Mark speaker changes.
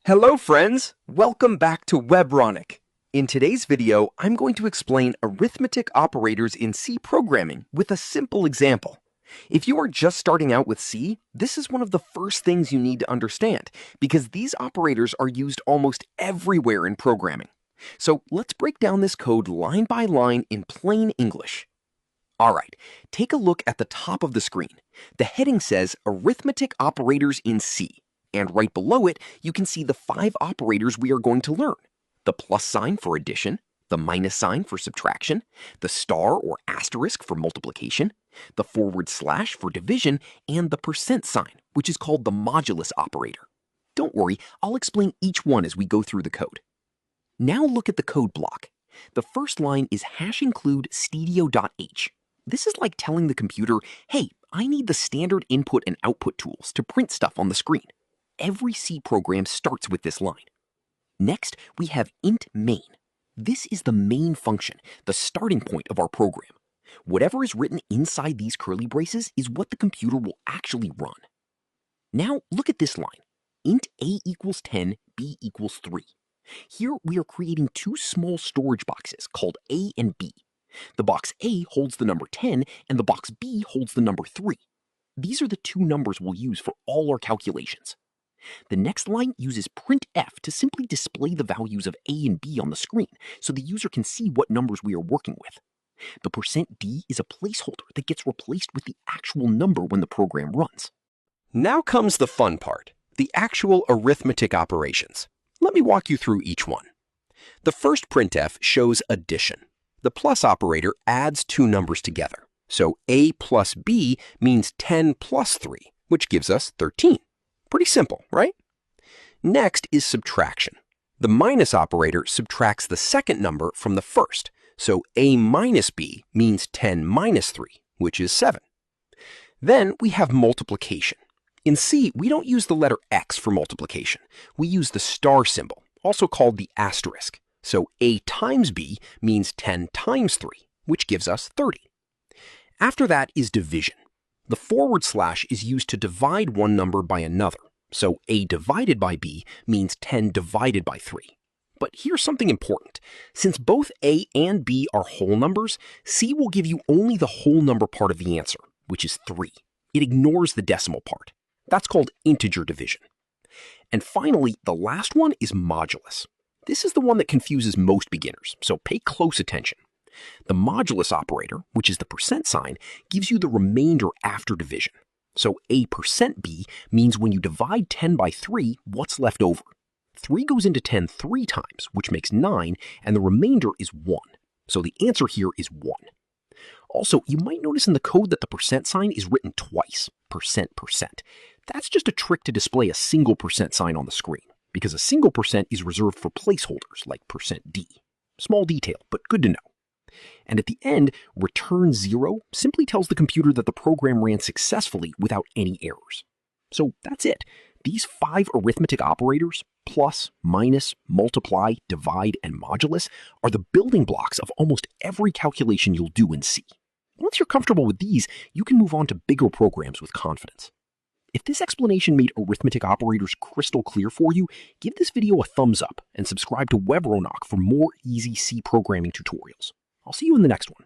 Speaker 1: Hello friends! Welcome back to Webronaq. In today's video, I'm going to explain arithmetic operators in C programming with a simple example. If you are just starting out with C, this is one of the first things you need to understand because these operators are used almost everywhere in programming. So let's break down this code line by line in plain English. Alright, take a look at the top of the screen. The heading says Arithmetic Operators in C. And right below it, you can see the 5 operators we are going to learn. The plus sign for addition, the minus sign for subtraction, the star or asterisk for multiplication, the forward slash for division, and the percent sign, which is called the modulus operator. Don't worry, I'll explain each one as we go through the code. Now look at the code block. The first line is #include stdio.h. This is like telling the computer, hey, I need the standard input and output tools to print stuff on the screen. Every C program starts with this line. Next, we have int main. This is the main function, the starting point of our program. Whatever is written inside these curly braces is what the computer will actually run. Now look at this line. Int a equals 10, b equals 3. Here we are creating 2 small storage boxes called A and B. The box A holds the number 10 and the box B holds the number 3. These are the 2 numbers we'll use for all our calculations. The next line uses printf to simply display the values of A and B on the screen so the user can see what numbers we are working with. The %d is a placeholder that gets replaced with the actual number when the program runs.
Speaker 2: Now comes the fun part, the actual arithmetic operations. Let me walk you through each one. The first printf shows addition. The plus operator adds 2 numbers together. So A plus B means 10 plus 3, which gives us 13. Pretty simple, right? Next is subtraction. The minus operator subtracts the second number from the first, so A minus B means 10 minus 3, which is 7. Then we have multiplication. In C, we don't use the letter X for multiplication. We use the star symbol, also called the asterisk. So A times B means 10 times 3, which gives us 30. After that is division. The forward slash is used to divide one number by another, so A divided by B means 10 divided by 3. But here's something important. Since both A and B are whole numbers, C will give you only the whole number part of the answer, which is 3. It ignores the decimal part. That's called integer division. And finally, the last one is modulus. This is the one that confuses most beginners, so pay close attention. The modulus operator, which is the percent sign, gives you the remainder after division. So A%B means when you divide 10 by 3, what's left over? 3 goes into 10 3 times, which makes 9, and the remainder is 1. So the answer here is 1. Also, you might notice in the code that the percent sign is written twice, %%. That's just a trick to display a single percent sign on the screen, because a single percent is reserved for placeholders like %d. Small detail, but good to know. And at the end, return 0 simply tells the computer that the program ran successfully without any errors. So that's it. These 5 arithmetic operators, plus, minus, multiply, divide, and modulus, are the building blocks of almost every calculation you'll do in C. Once you're comfortable with these, you can move on to bigger programs with confidence. If this explanation made arithmetic operators crystal clear for you, give this video a thumbs up and subscribe to Webronaq for more easy C programming tutorials. I'll see you in the next one.